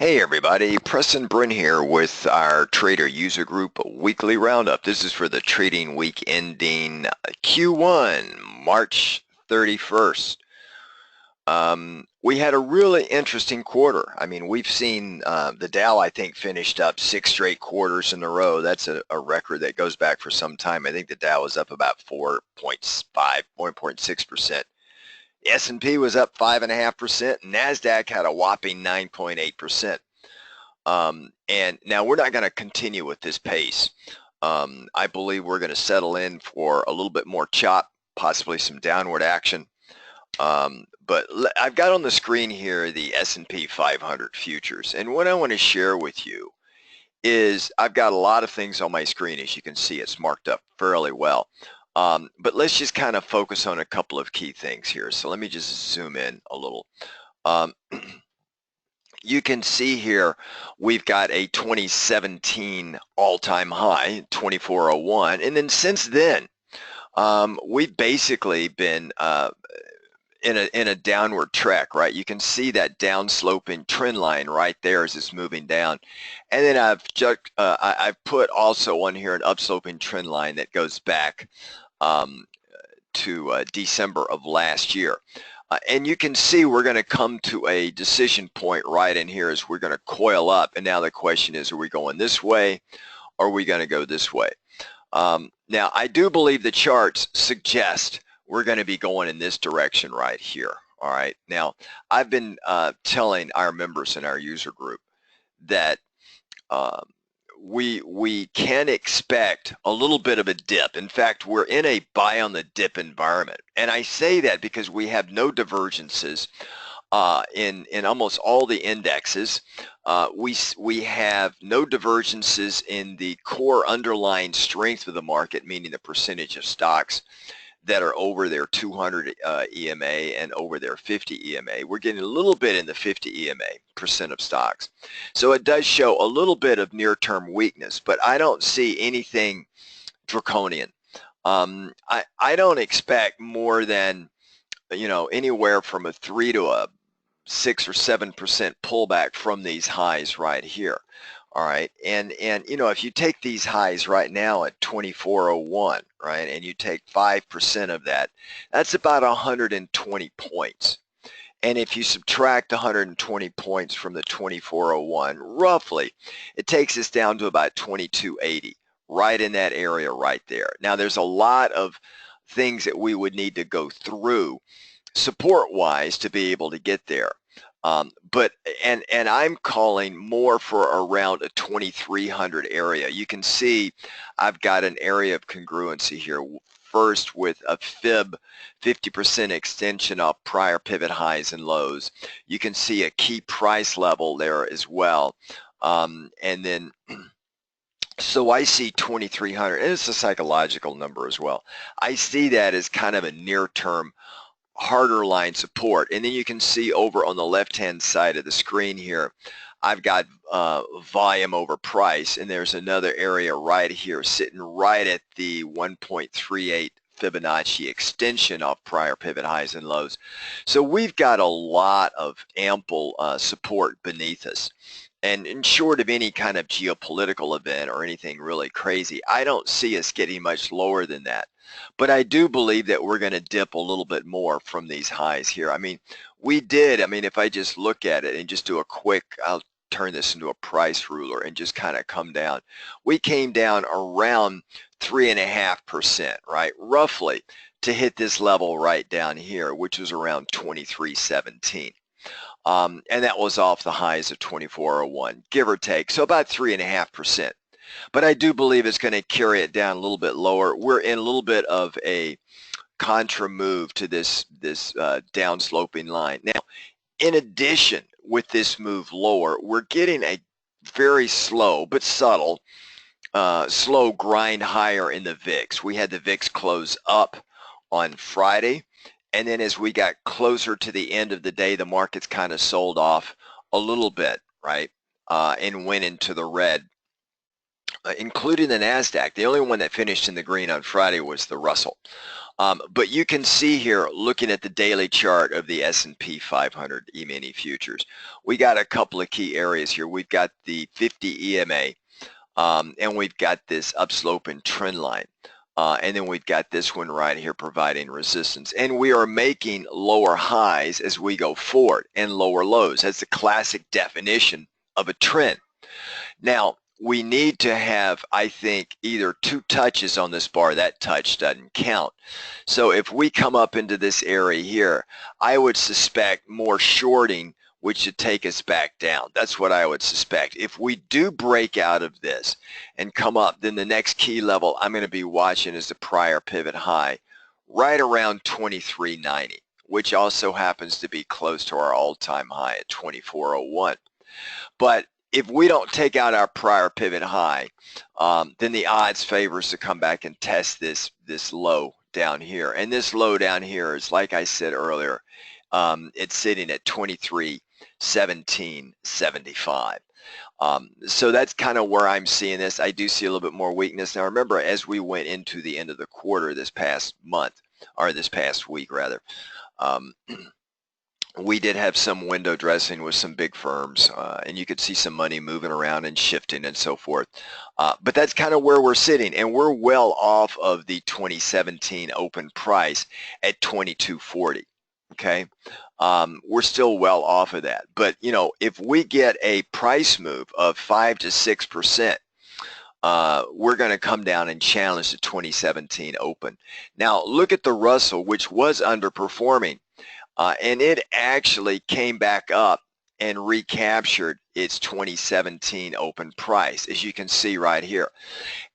Hey everybody, Preston Bryn here with our Trader User Group Weekly Roundup. This is for the trading week ending Q1, March 31st. We had a really interesting quarter. I mean, we've seen the Dow, I think, finished up 6 straight quarters in a row. That's a record that goes back for some time. I think the Dow was up about 4.6%. The S&P was up 5.5%. Nasdaq had a whopping 9.8%. And now we're not going to continue with this pace. I believe we're going to settle in for a little bit more chop, possibly some downward action. But I've got on the screen here the S&P 500 futures. And what I want to share with you is I've got a lot of things on my screen. As you can see, it's marked up fairly well. But let's just kind of focus on a couple of key things here. So let me just zoom in a little. You can see here we've got a 2017 all-time high, 2401, and then since then we've basically been in a downward track, right? You can see that downsloping trend line right there as it's moving down, and then I've put also on here an upsloping trend line that goes back to December of last year. And you can see we're going to come to a decision point right in here as we're going to coil up. And now the question is, are we going this way or are we going to go this way? Now, I do believe the charts suggest we're going to be going in this direction right here. All right. Now, I've been telling our members in our user group that we can expect a little bit of a dip. In fact, we're in a buy on the dip environment. And I say that because we have no divergences in almost all the indexes. We have no divergences in the core underlying strength of the market, meaning the percentage of stocks that are over their 200 EMA and over their 50 EMA. We're getting a little bit in the 50 EMA percent of stocks. So it does show a little bit of near-term weakness, but I don't see anything draconian. I don't expect more than, anywhere from a 3 to a 6 or 7% pullback from these highs right here. All right, and if you take these highs right now at 2401, right, and you take 5% of that, that's about 120 points. And if you subtract 120 points from the 2401, roughly, it takes us down to about 2280, right in that area right there. Now, there's a lot of things that we would need to go through support-wise to be able to get there. But I'm calling more for around a 2300 area. You can see I've got an area of congruency here. First with a fib 50% extension off prior pivot highs and lows. You can see a key price level there as well. And then so I see 2300, and it's a psychological number as well. I see that as kind of a near-term harder line support. And then you can see over on the left-hand side of the screen here, I've got volume over price, and there's another area right here sitting right at the 1.38 Fibonacci extension of prior pivot highs and lows. So we've got a lot of ample support beneath us. And short of any kind of geopolitical event or anything really crazy, I don't see us getting much lower than that. But I do believe that we're going to dip a little bit more from these highs here. I mean, if I just look at it and just do a quick, I'll turn this into a price ruler and just kind of come down. We came down around 3.5%, right, roughly, to hit this level right down here, which was around 2317. And that was off the highs of 2401, give or take, so about 3.5%. But I do believe it's going to carry it down a little bit lower. We're in a little bit of a contra move to this downsloping line. Now, in addition, with this move lower, we're getting a very slow but subtle slow grind higher in the VIX. We had the VIX close up on Friday, and then as we got closer to the end of the day, the markets kind of sold off a little bit, right, and went into the red. including the Nasdaq. The only one that finished in the green on Friday was the Russell. But you can see here, looking at the daily chart of the S&P 500 E-mini futures, we got a couple of key areas here. We've got the 50 EMA, and we've got this upsloping trend line. And then we've got this one right here providing resistance. And we are making lower highs as we go forward and lower lows. That's the classic definition of a trend. Now, we need to have, I think, either 2 touches on this bar. That touch doesn't count. So if we come up into this area here, I would suspect more shorting, which should take us back down. That's what I would suspect. If we do break out of this and come up, then the next key level I'm going to be watching is the prior pivot high, right around 23.90, which also happens to be close to our all-time high at 24.01. But if we don't take out our prior pivot high, then the odds favor us to come back and test this low down here. And this low down here is, like I said earlier, it's sitting at 23.1775. So that's kind of where I'm seeing this. I do see a little bit more weakness. Now remember, as we went into the end of the quarter this past month, or this past week rather, we did have some window dressing with some big firms, and you could see some money moving around and shifting and so forth. But that's kind of where we're sitting, and we're well off of the 2017 open price at 22.40. Okay, we're still well off of that. But you know, if we get a price move of 5 to 6%, we're going to come down and challenge the 2017 open. Now look at the Russell, which was underperforming. And it actually came back up and recaptured its 2017 open price, as you can see right here.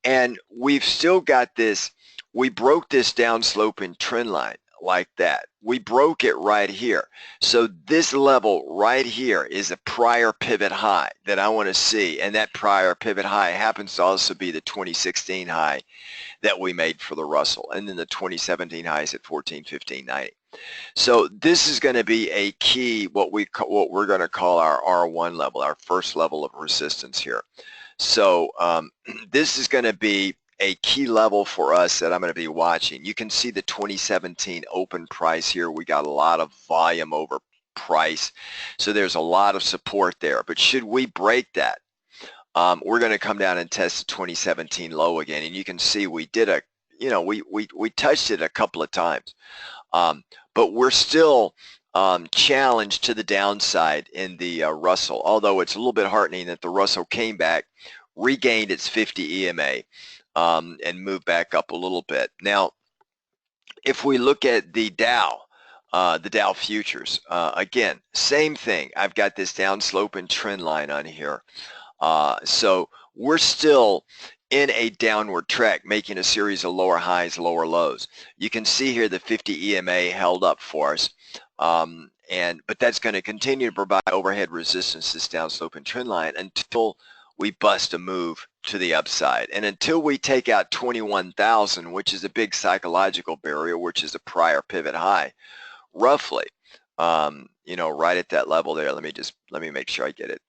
And we've still got this, we broke this downsloping trend line like that. We broke it right here. So this level right here is a prior pivot high that I want to see. And that prior pivot high happens to also be the 2016 high that we made for the Russell. And then the 2017 high is at 14.1590. So this is going to be a key, what we're going to call our R1 level, our first level of resistance here. So this is going to be a key level for us that I'm going to be watching. You can see the 2017 open price here. We got a lot of volume over price, so there's a lot of support there. But should we break that, we're going to come down and test the 2017 low again. And you can see we did a, you know, we touched it a couple of times. But we're still challenged to the downside in the Russell, although it's a little bit heartening that the Russell came back, regained its 50 EMA, and moved back up a little bit. Now, if we look at the Dow futures, again, same thing. I've got this downsloping trend line on here. So we're still in a downward track, making a series of lower highs, lower lows. You can see here the 50 EMA held up for us, but that's going to continue to provide overhead resistance, this downsloping trend line, until we bust a move to the upside. And until we take out 21,000, which is a big psychological barrier, which is a prior pivot high, roughly, you know, right at that level there. Let me make sure I get it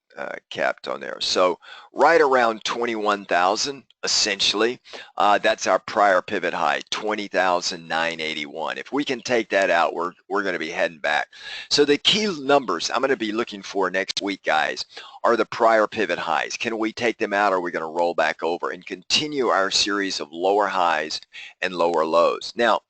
capped on there. So right around 21,000, essentially, that's our prior pivot high, 20,981. If we can take that out, we're going to be heading back. So the key numbers I'm going to be looking for next week, guys, are the prior pivot highs. Can we take them out, or are we going to roll back over and continue our series of lower highs and lower lows? Now,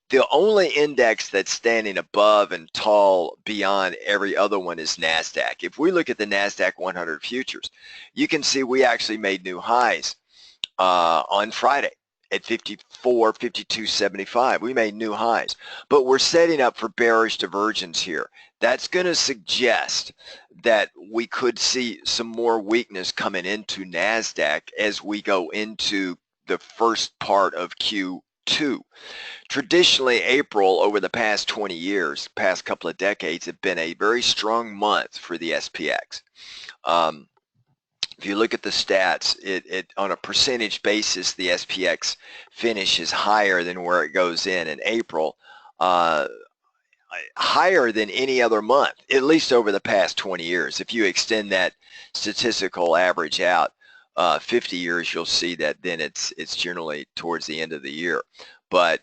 the only index that's standing above and tall beyond every other one is Nasdaq. If we look at the Nasdaq 100 futures, you can see we actually made new highs on Friday at 54, 52.75. We made new highs, but we're setting up for bearish divergence here. That's going to suggest that we could see some more weakness coming into Nasdaq as we go into the first part of Q2. Traditionally, April over the past 20 years, past couple of decades, have been a very strong month for the SPX. If you look at the stats, it on a percentage basis, the SPX finishes higher than where it goes in April, higher than any other month, at least over the past 20 years. If you extend that statistical average out 50 years, you'll see that then it's generally towards the end of the year. But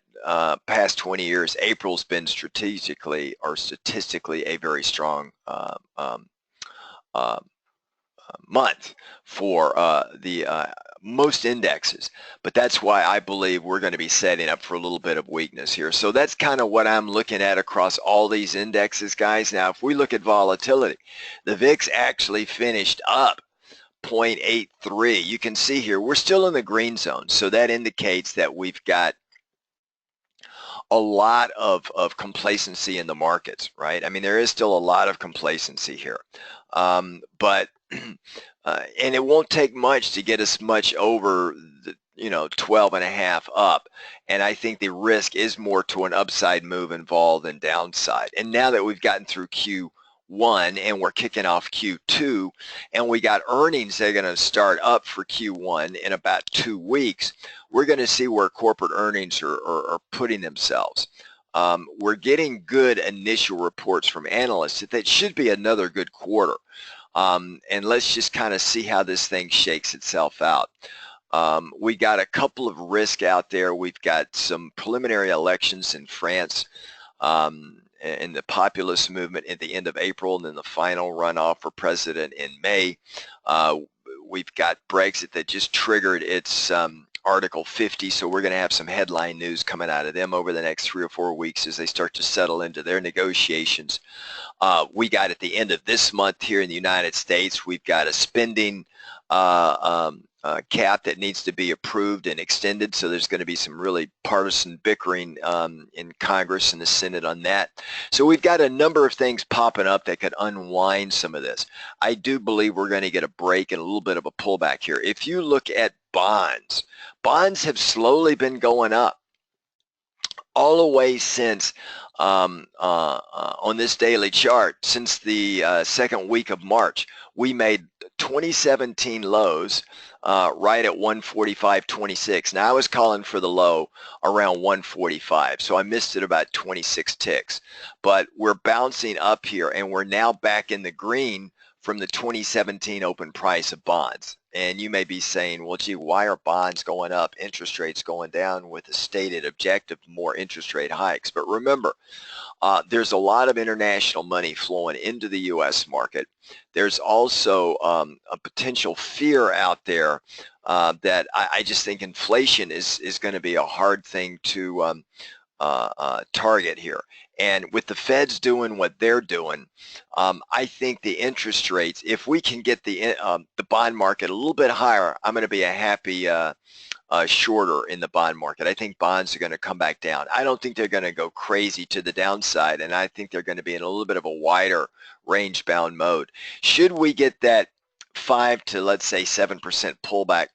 past 20 years, April's been strategically or statistically a very strong month for the most indexes. But that's why I believe we're going to be setting up for a little bit of weakness here. So that's kind of what I'm looking at across all these indexes, guys. Now, if we look at volatility, the VIX actually finished up 0.83. You can see here we're still in the green zone, so that indicates that we've got a lot of complacency in the markets, right? I mean, there is still a lot of complacency here, but and it won't take much to get us much over the 12.5 up, and I think the risk is more to an upside move involved than downside. And now that we've gotten through Q1 and we're kicking off Q2, and we got earnings that are going to start up for Q1 in about 2 weeks, we're going to see where corporate earnings are putting themselves. We're getting good initial reports from analysts that should be another good quarter. And let's just kind of see how this thing shakes itself out. We got a couple of risks out there. We've got some preliminary elections in France, and the populist movement at the end of April, and then the final runoff for president in May. We've got Brexit that just triggered its Article 50, so we're going to have some headline news coming out of them over the next 3 or 4 weeks as they start to settle into their negotiations. We got at the end of this month here in the United States, we've got a spending cap that needs to be approved and extended, so there's going to be some really partisan bickering in Congress and the Senate on that. So we've got a number of things popping up that could unwind some of this. I do believe we're going to get a break and a little bit of a pullback here. If you look at bonds, bonds have slowly been going up all the way since on this daily chart, since the second week of March. We made 2017 lows right at 145.26. Now I was calling for the low around 145, so I missed it about 26 ticks. But we're bouncing up here, and we're now back in the green from the 2017 open price of bonds. And you may be saying, well, gee, why are bonds going up, interest rates going down with a stated objective, more interest rate hikes? But remember, there's a lot of international money flowing into the U.S. market. There's also a potential fear out there that I just think inflation is going to be a hard thing to target here. And with the Feds doing what they're doing, I think the interest rates, if we can get the bond market a little bit higher, I'm going to be a happy shorter in the bond market. I think bonds are going to come back down. I don't think they're going to go crazy to the downside, and I think they're going to be in a little bit of a wider range-bound mode. Should we get that 5 to, let's say, 7% pullback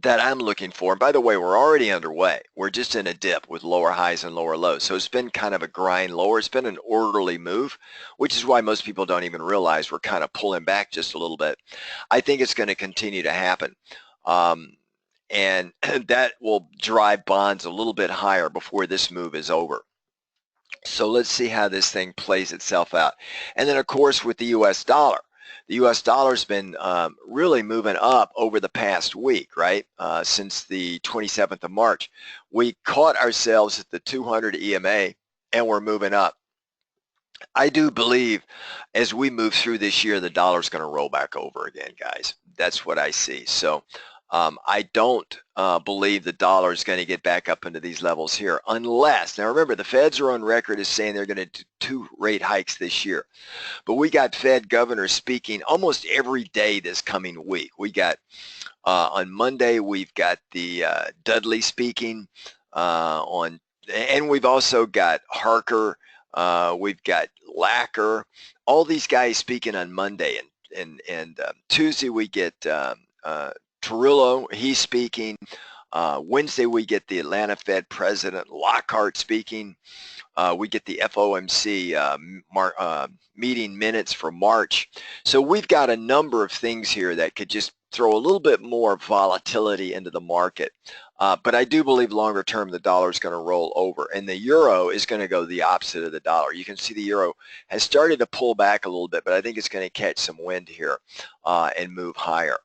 that I'm looking for, and by the way, we're already underway. We're just in a dip with lower highs and lower lows. So it's been kind of a grind lower. It's been an orderly move, which is why most people don't even realize we're kind of pulling back just a little bit. I think it's going to continue to happen. And that will drive bonds a little bit higher before this move is over. So let's see how this thing plays itself out. And then, of course, with the U.S. dollar. The U.S. dollar's been really moving up over the past week, right? Since the 27th of March. We caught ourselves at the 200 EMA, and we're moving up. I do believe as we move through this year, the dollar's going to roll back over again, guys. That's what I see. So I don't believe the dollar is going to get back up into these levels here unless, now remember, the Feds are on record as saying they're going to do 2 rate hikes this year. But we got Fed governors speaking almost every day this coming week. We got, on Monday, we've got the Dudley speaking and we've also got Harker, we've got Lacker, all these guys speaking on Monday. And Tuesday we get Tarullo, he's speaking. Wednesday we get the Atlanta Fed President Lockhart speaking. We get the FOMC meeting minutes for March. So we've got a number of things here that could just throw a little bit more volatility into the market. But I do believe longer term the dollar is going to roll over, and the euro is going to go the opposite of the dollar. You can see the euro has started to pull back a little bit, but I think it's going to catch some wind here and move higher.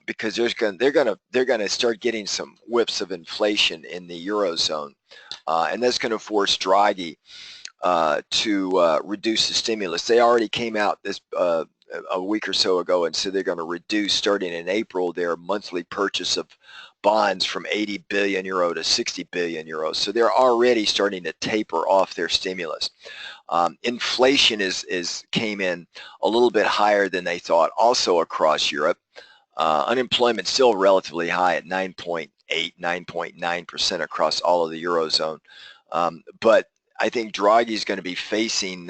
because they're gonna start getting some whips of inflation in the Eurozone, and that's going to force Draghi to reduce the stimulus. They already came out this a week or so ago and said they're going to reduce, starting in April, their monthly purchase of bonds from 80 billion euro to 60 billion euros. So they're already starting to taper off their stimulus. Inflation came in a little bit higher than they thought, also across Europe. Unemployment still relatively high at 9.8, 9.9% across all of the Eurozone. But I think Draghi is going to be facing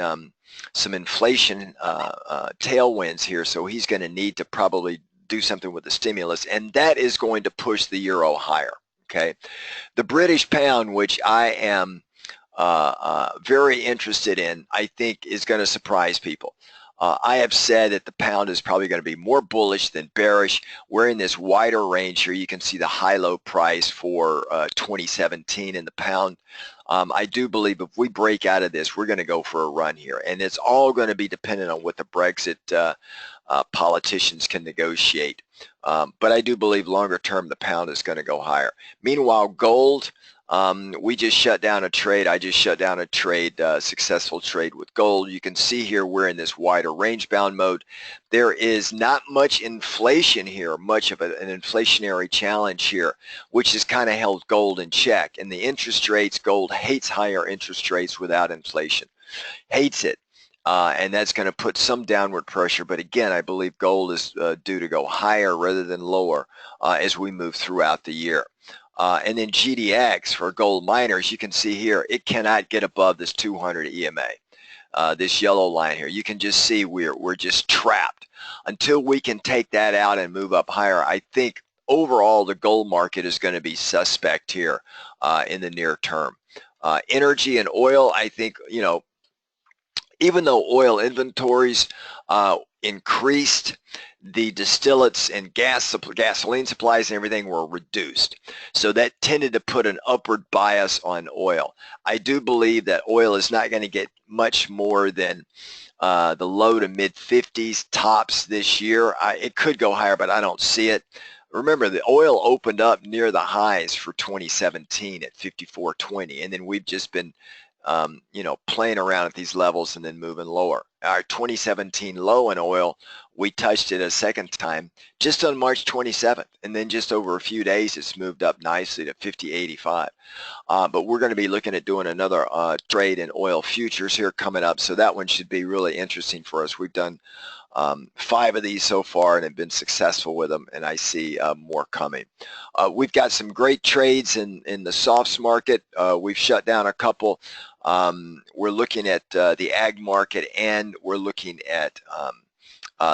some inflation tailwinds here, so he's going to need to probably do something with the stimulus, and that is going to push the euro higher. Okay, the British pound, which I am very interested in, I think is going to surprise people. I have said that the pound is probably going to be more bullish than bearish. We're in this wider range here. You can see the high-low price for 2017 in the pound. I do believe if we break out of this, we're going to go for a run here. And it's all going to be dependent on what the Brexit politicians can negotiate. But I do believe longer term, the pound is going to go higher. Meanwhile, gold, we just shut down a trade. I just shut down a trade, successful trade with gold. You can see here we're in this wider range bound mode. There is not much inflation here, much of an inflationary challenge here, which has kind of held gold in check. And the interest rates, gold hates higher interest rates without inflation, hates it. And that's going to put some downward pressure. But again, I believe gold is due to go higher rather than lower as we move throughout the year. And then GDX for gold miners, you can see here, it cannot get above this 200 EMA, this yellow line here. You can just see we're just trapped. Until we can take that out and move up higher, I think overall the gold market is going to be suspect here in the near term. Energy and oil, I think, you know, even though oil inventories increased, the distillates and gasoline supplies and everything were reduced. So that tended to put an upward bias on oil. I do believe that oil is not going to get much more than the low to mid 50s tops this year. It could go higher, but I don't see it. Remember, the oil opened up near the highs for 2017 at 54.20, and then we've just been you know, playing around at these levels and then moving lower. Our 2017 low in oil, we touched it a second time just on March 27th, and then just over a few days it's moved up nicely to 50.85. But we're going to be looking at doing another trade in oil futures here coming up, so that one should be really interesting for us. We've done 5 of these so far and have been successful with them, and I see more coming. We've got some great trades in the softs market. We've shut down a couple. We're looking at the ag market, and we're looking at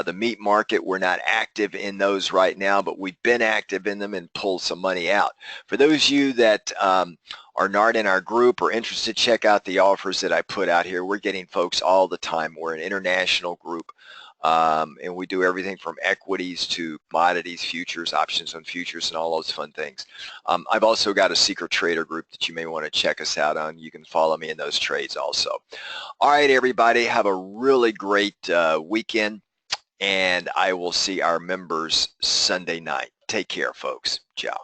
the meat market. We're not active in those right now, but we've been active in them and pulled some money out. For those of you that are not in our group or interested, check out the offers that I put out here. We're getting folks all the time. We're an international group. And we do everything from equities to commodities, futures, options on futures, and all those fun things. I've also got a secret trader group that you may want to check us out on. You can follow me in those trades also. All right, everybody, have a really great weekend, and I will see our members Sunday night. Take care, folks. Ciao.